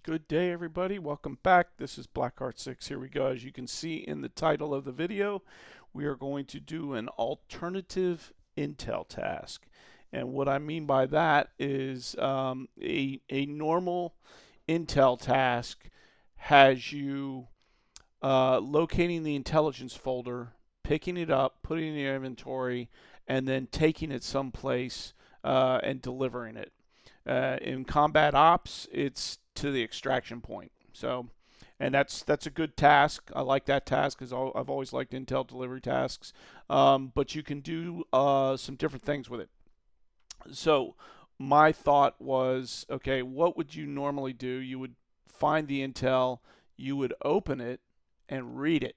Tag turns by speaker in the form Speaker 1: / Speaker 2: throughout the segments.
Speaker 1: Good day, everybody. Welcome back. This is Blackheart6. Here we go. As you can see in the title of the video, we are going to do an alternative Intel task. And what I mean by that is a normal Intel task has you locating the intelligence folder, picking it up, putting it in your inventory, and then taking it someplace and delivering it. In combat ops, it's to the extraction point. So, and that's a good task. I like that task because I've always liked Intel delivery tasks. But you can do some different things with it. So, my thought was, okay, what would you normally do? You would find the Intel, you would open it and read it,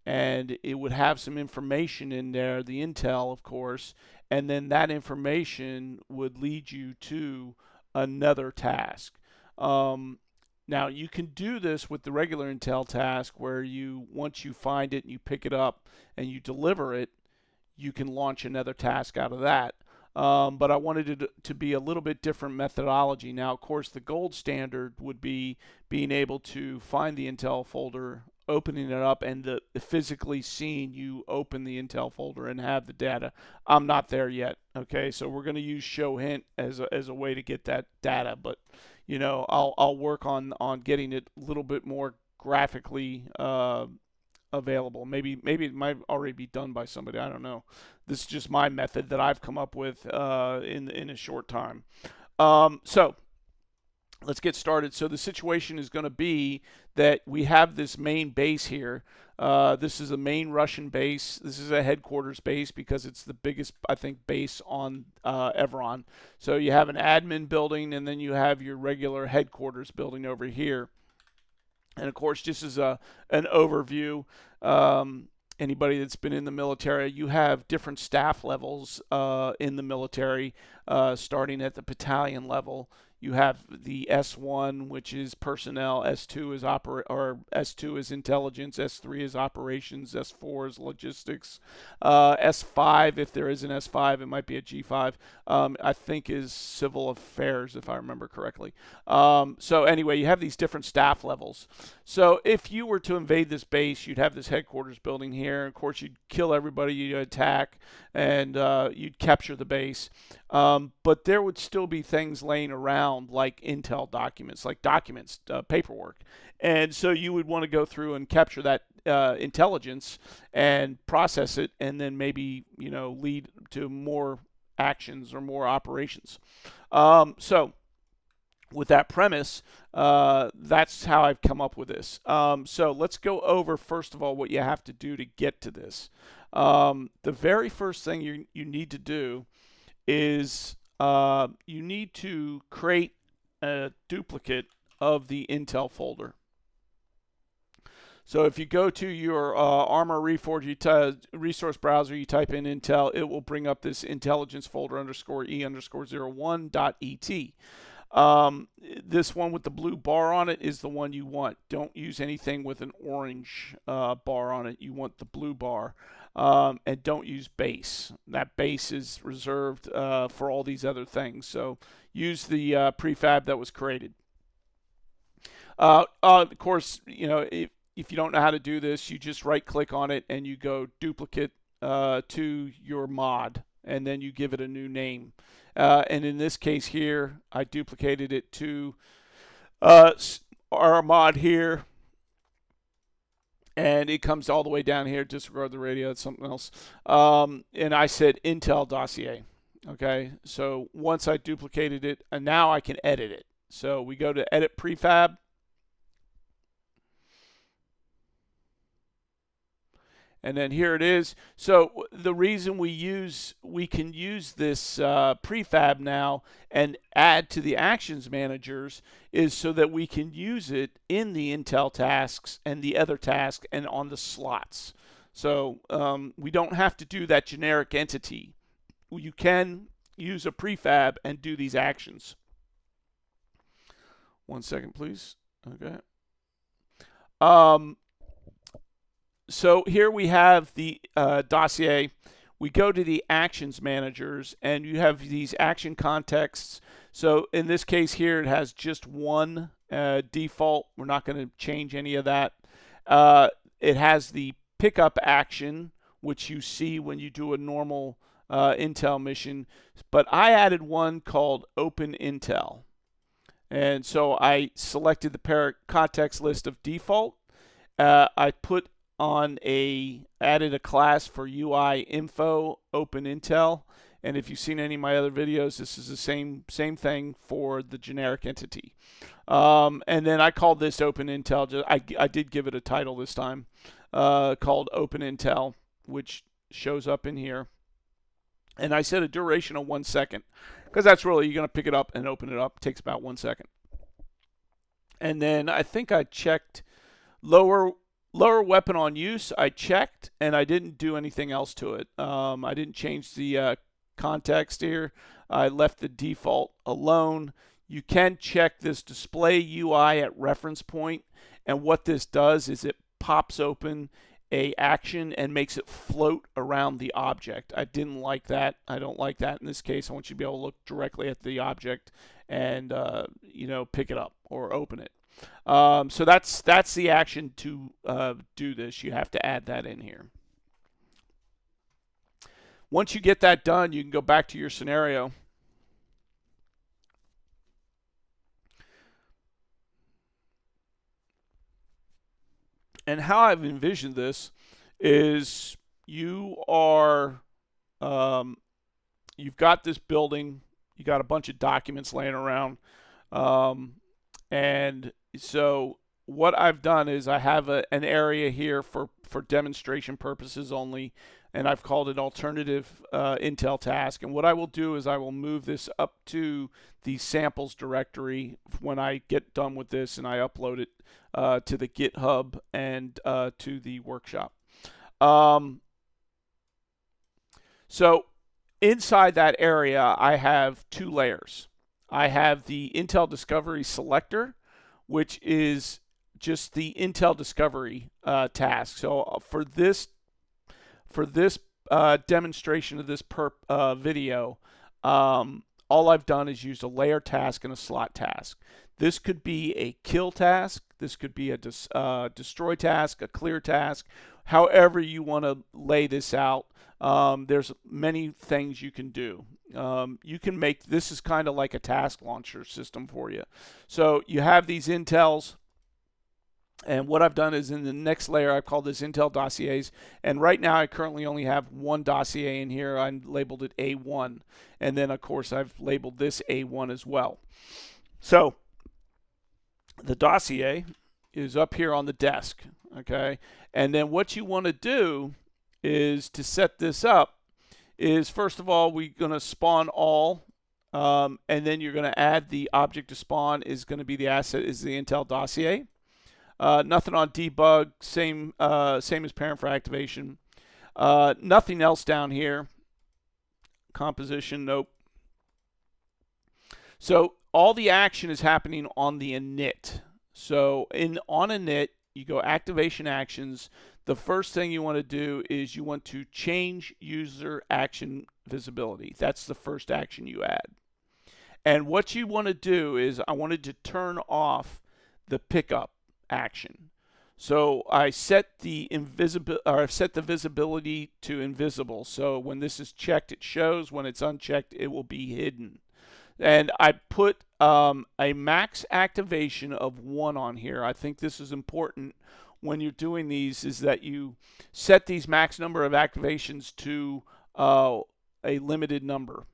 Speaker 1: and it would have some information in there, the intel, of course, and then that information would lead you to another task. Um, Now, you can do this with the regular intel task where once you find it and you pick it up and you deliver it, you can launch another task out of that. But I wanted it to be a little bit different methodology. Now, of course, the gold standard would be being able to find the Intel folder, opening it up, and physically seeing you open the Intel folder and have the data. I'm not there yet. Okay, so we're going to use show hint as a way to get that data, but I'll work on getting it a little bit more graphically available. Maybe it might already be done by somebody. I don't know. This is just my method that I've come up with in a short time. So let's get started. So the situation is going to be that we have this main base here. This is a main Russian base. This is a headquarters base because it's the biggest, I think, base on Evron. So you have an admin building, and then you have your regular headquarters building over here. And of course, just as an overview, anybody that's been in the military, you have different staff levels in the military, starting at the battalion level. You have the S1, which is personnel. S2 is S2 is intelligence. S3 is operations. S4 is logistics. S5, if there is an S5, it might be a G5. I think is civil affairs, if I remember correctly. So anyway, you have these different staff levels. So if you were to invade this base, you'd have this headquarters building here. Of course, you'd kill everybody you attack, and you'd capture the base. But there would still be things laying around like intel documents, paperwork. And so you would want to go through and capture that intelligence and process it, and then maybe lead to more actions or more operations. So with that premise, that's how I've come up with this. So let's go over, first of all, what you have to do to get to this. The very first thing you need to do is you need to create a duplicate of the Intel folder. So if you go to your Armor Reforge resource browser, you type in Intel, it will bring up this intelligence folder _E_01.et. This one with the blue bar on it is the one you want. Don't use anything with an orange bar on it. You want the blue bar. And don't use base. That base is reserved for all these other things. So use the prefab that was created. Of course, if you don't know how to do this, you just right click on it and you go duplicate to your mod, and then you give it a new name. And in this case here, I duplicated it to our mod here, and it comes all the way down here. Disregard the radio, it's something else. And I said Intel dossier. Okay, so once I duplicated it, and now I can edit it. So we go to edit prefab. And then here it is. So the reason we can use this prefab now and add to the actions managers is so that we can use it in the Intel tasks and the other tasks and on the slots. So we don't have to do that generic entity. You can use a prefab and do these actions. 1 second, please. Okay. So here we have the dossier. We go to the actions managers, and you have these action contexts. So in this case here, it has just one default. We're not going to change any of that. It has the pickup action, which you see when you do a normal Intel mission, but I added one called openintel. And so I selected the parent context list of default. I added a class for UI info openintel. And if you've seen any of my other videos, this is the same thing for the generic entity. And then I called this openintel. I did give it a title this time called openintel, which shows up in here. And I set a duration of 1 second because that's really, you're going to pick it up and open it up. It takes about 1 second. And then I think I checked lower weapon on use. I checked and I didn't do anything else to it. I didn't change the context here. I left the default alone. You can check this display UI at reference point, and what this does is it pops open a action and makes it float around the object. I didn't like that. I don't like that in this case. I want you to be able to look directly at the object and pick it up or open it. So that's the action to do this. You have to add that in here. Once you get that done, you can go back to your scenario. And how I've envisioned this is you've got this building, you got a bunch of documents laying around, and so what I've done is I have an area here for demonstration purposes only, and I've called it alternative Intel task. And what I will do is I will move this up to the samples directory when I get done with this, and I upload it to the GitHub and to the workshop. So inside that area, I have 2 layers. I have the Intel Discovery Selector, which is just the Intel Discovery task. So for this demonstration of this video, all I've done is used a layer task and a slot task. This could be a kill task. This could be a destroy task, a clear task. However you want to lay this out, there's many things you can do. You can make this is kind of like a task launcher system for you. So you have these intels. And what I've done is in the next layer, I've called this Intel dossiers. And right now, I currently only have one dossier in here. I labeled it A1. And then, of course, I've labeled this A1 as well. So the dossier is up here on the desk. Okay. And then what you want to do is to set this up is, first of all, we're going to spawn all. And then you're going to add the object to spawn is going to be the asset is the Intel dossier. Nothing on debug, same as parent for activation. Nothing else down here. Composition, nope. So all the action is happening on the init. So on init, you go activation actions. The first thing you want to do is you want to change user action visibility. That's the first action you add. And what you want to do is I wanted to turn off the pickup action. So I set the visibility to invisible. So when this is checked, it shows. When it's unchecked, it will be hidden. And I put a max activation of 1 on here. I think this is important when you're doing these, is that you set these max number of activations to a limited number.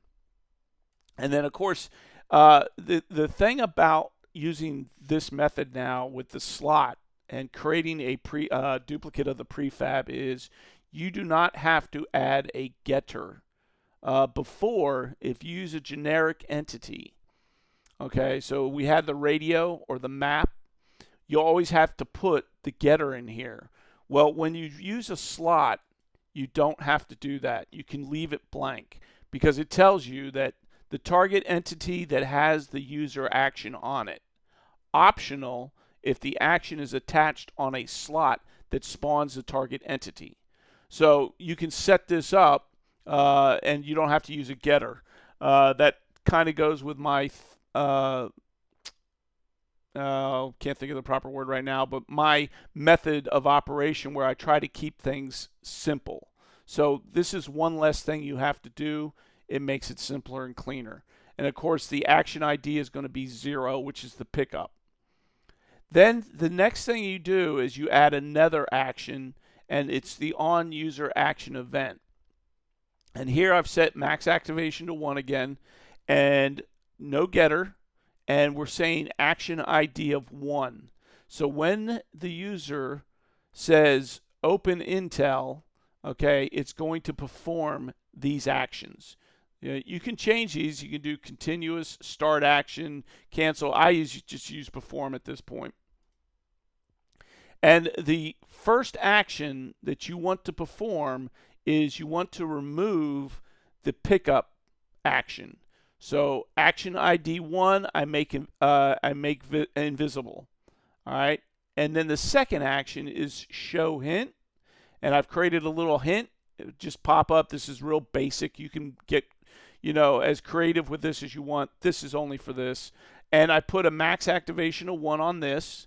Speaker 1: And then, of course, the thing about using this method now with the slot and creating a duplicate of the prefab is you do not have to add a getter. Before, if you use a generic entity, okay, so we had the radio or the map, you always have to put the getter in here. Well, when you use a slot, you don't have to do that. You can leave it blank because it tells you that the target entity that has the user action on it. Optional if the action is attached on a slot that spawns the target entity. So you can set this up and you don't have to use a getter. That kind of goes with my can't think of the proper word right now, but my method of operation where I try to keep things simple. So this is one less thing you have to do. It makes it simpler and cleaner. And of course, the action ID is going to be 0, which is the pickup. Then the next thing you do is you add another action, and it's the on user action event. And here I've set max activation to 1 again, and no getter, and we're saying action ID of 1. So when the user says openintel, okay, it's going to perform these actions. You can change these. You can do continuous, start action, cancel. I just use perform at this point. And the first action that you want to perform is you want to remove the pickup action. So action ID 1, I make invisible. All right. And then the second action is show hint. And I've created a little hint. It just pop up. This is real basic. You can get, as creative with this as you want. This is only for this. And I put a max activation of 1 on this,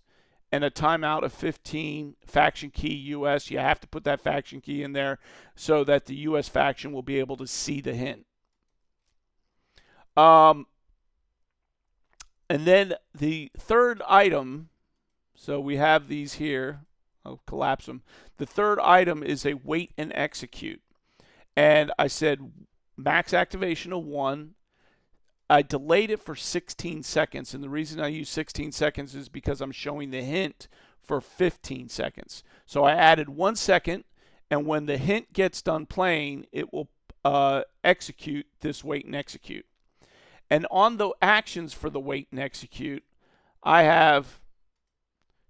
Speaker 1: and a timeout of 15, faction key US. You have to put that faction key in there so that the US faction will be able to see the hint. And then the third item, so we have these here. I'll collapse them. The third item is a wait and execute. And I said max activation of 1. I delayed it for 16 seconds, and the reason I use 16 seconds is because I'm showing the hint for 15 seconds. So I added 1 second, and when the hint gets done playing, it will execute this wait and execute. And on the actions for the wait and execute, I have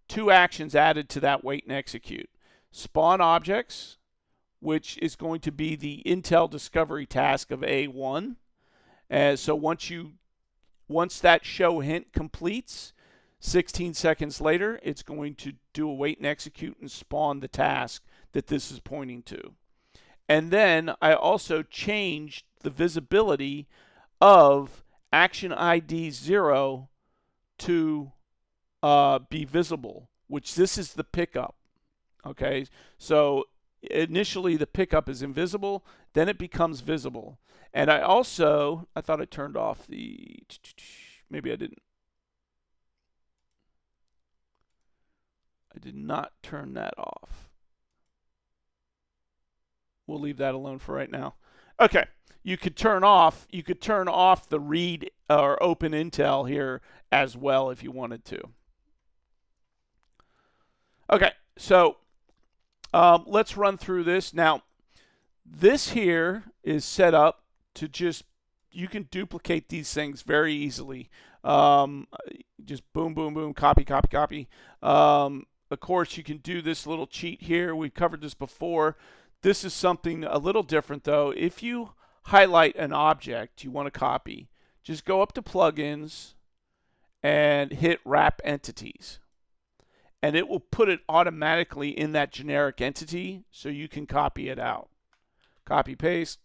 Speaker 1: 2 actions added to that wait and execute. Spawn objects, which is going to be the Intel discovery task of A1. So once that show hint completes, 16 seconds later, it's going to do a wait and execute and spawn the task that this is pointing to. And then I also changed the visibility of action ID 0 to be visible, which this is the pickup. Okay, so initially the pickup is invisible, then it becomes visible. And I thought I turned off the, maybe I didn't. I did not turn that off. We'll leave that alone for right now. Okay, you could turn off the read or openintel here as well if you wanted to. Okay, so let's run through this. Now, this here is set up to you can duplicate these things very easily. Just boom, boom, boom, copy, copy, copy. Of course, you can do this little cheat here. We've covered this before. This is something a little different, though. If you highlight an object you want to copy, just go up to Plugins and hit Wrap Entities. And it will put it automatically in that generic entity so you can copy it out. Copy, paste,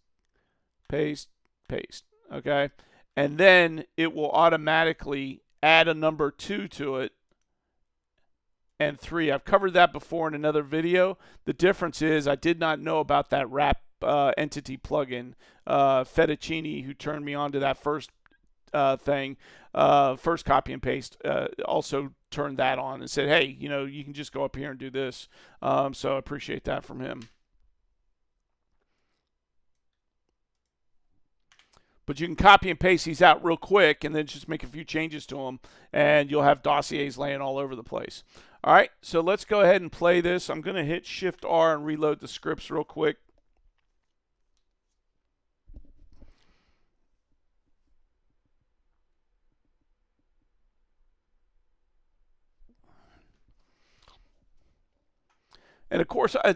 Speaker 1: paste, paste. Okay? And then it will automatically add a number 2 to it and 3. I've covered that before in another video. The difference is I did not know about that wrap entity plugin. Fettuccine, who turned me on to that first thing, first copy and paste, also turned that on and said, hey, you can just go up here and do this. So I appreciate that from him. But you can copy and paste these out real quick and then just make a few changes to them, and you'll have dossiers laying all over the place. All right, so let's go ahead and play this. I'm going to hit Shift-R and reload the scripts real quick. And of course, I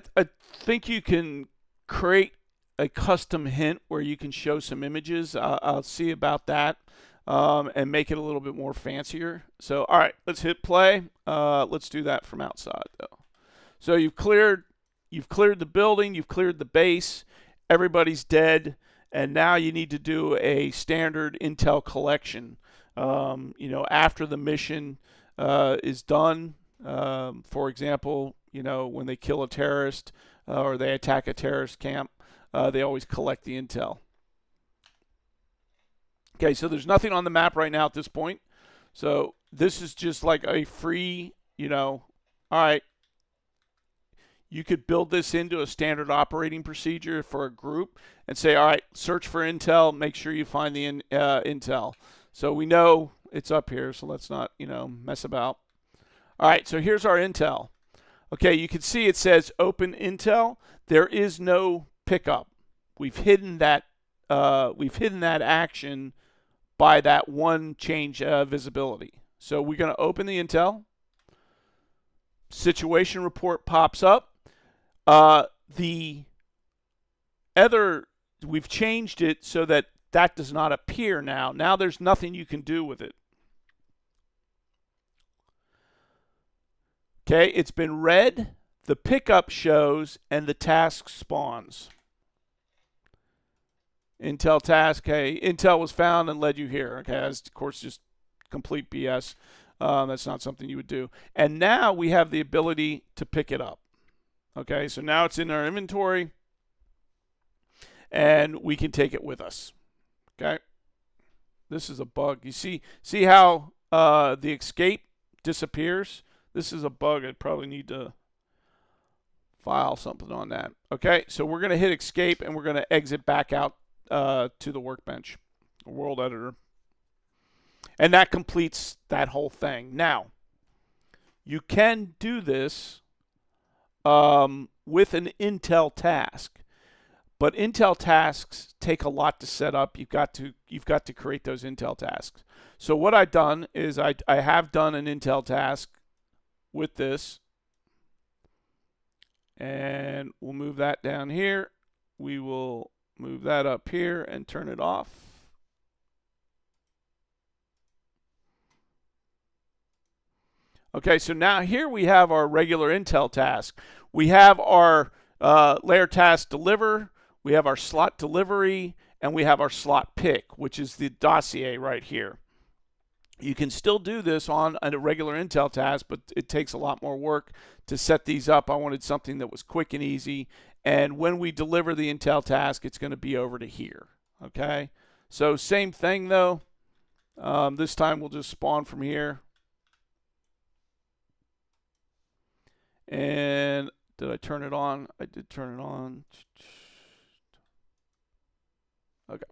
Speaker 1: think you can create a custom hint where you can show some images. I'll see about that and make it a little bit more fancier. So, all right, let's hit play. Let's do that from outside, though. So you've cleared the building, you've cleared the base, everybody's dead, and now you need to do a standard intel collection. After the mission, is done. For example, when they kill a terrorist or they attack a terrorist camp, they always collect the intel. Okay, so there's nothing on the map right now at this point. So this is just like a free, all right, you could build this into a standard operating procedure for a group and say, all right, search for intel, make sure you find the intel. So we know it's up here, so let's not, mess about. All right, so here's our intel. Okay, you can see it says openintel. There is no pickup. We've hidden that action by that one change visibility. So we're going to open the intel. Situation report pops up. We've changed it so that does not appear now. Now there's nothing you can do with it. Okay, it's been read, the pickup shows, and the task spawns. Intel task, hey, intel was found and led you here. Okay, that's of course just complete BS. That's not something you would do. And now we have the ability to pick it up. Okay, so now it's in our inventory, and we can take it with us. Okay, this is a bug. You see how the escape disappears? This is a bug. I'd probably need to file something on that. Okay, so we're going to hit escape, and we're going to exit back out to the workbench, world editor. And that completes that whole thing. Now, you can do this with an Intel task, but Intel tasks take a lot to set up. You've got to create those Intel tasks. So what I've done is I have done an Intel task with this, and we'll move that down here. We will move that up here and turn it off. Okay, so now here we have our regular Intel task. We have our layer task deliver, we have our slot delivery, and we have our slot pick, which is the dossier right here. You can still do this on a regular Intel task, but it takes a lot more work to set these up. I wanted something that was quick and easy. And when we deliver the Intel task, it's going to be over to here. Okay, so same thing though. This time we'll just spawn from here. And did I turn it on? I did turn it on. Okay.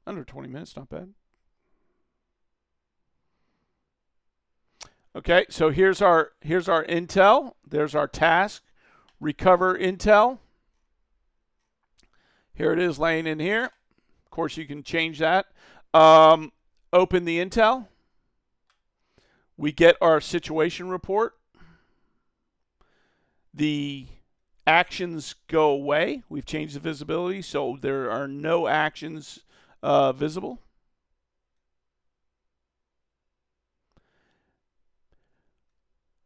Speaker 1: Under 20 minutes, not bad. Okay, so here's our intel. There's our task. Recover intel. Here it is laying in here. Of course, you can change that. Open the intel. We get our situation report. The actions go away. We've changed the visibility, so there are no actions visible.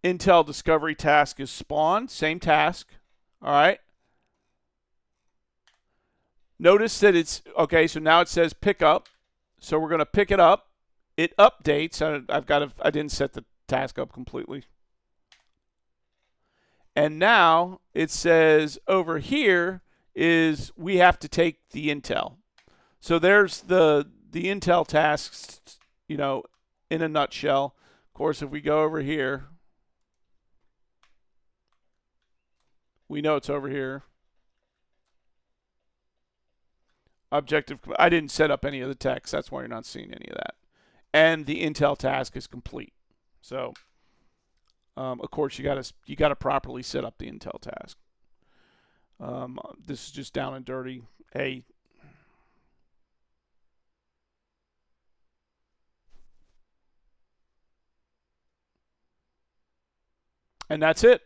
Speaker 1: Intel discovery task is spawned. Same task. All right. Notice that it's, okay, so now it says pick up. So we're going to pick it up. It updates. I didn't set the task up completely. And now it says over here is we have to take the intel. So there's the intel tasks, in a nutshell. Of course, if we go over here, we know it's over here. Objective, I didn't set up any of the text. That's why you're not seeing any of that. And the intel task is complete. So, of course, you got to properly set up the intel task. This is just down and dirty. Hey, and that's it.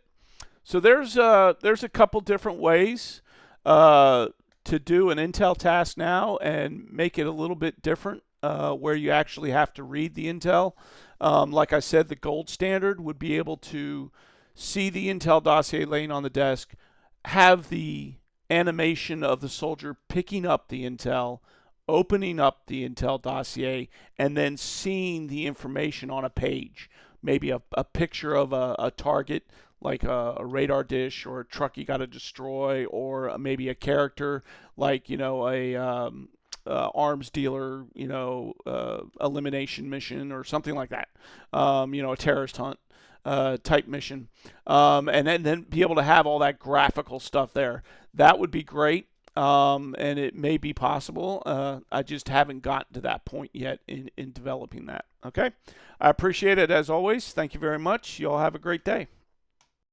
Speaker 1: So there's a couple different ways to do an intel task now and make it a little bit different, where you actually have to read the intel. Like I said, the gold standard would be able to see the intel dossier laying on the desk, have the animation of the soldier picking up the intel, opening up the intel dossier, and then seeing the information on a page. Maybe a picture of a target, like a radar dish or a truck you got to destroy, or maybe a character like, a arms dealer, elimination mission or something like that. A terrorist hunt type mission, and then be able to have all that graphical stuff there. That would be great, and it may be possible. I just haven't gotten to that point yet in developing that. Okay, I appreciate it as always. Thank you very much. You all have a great day.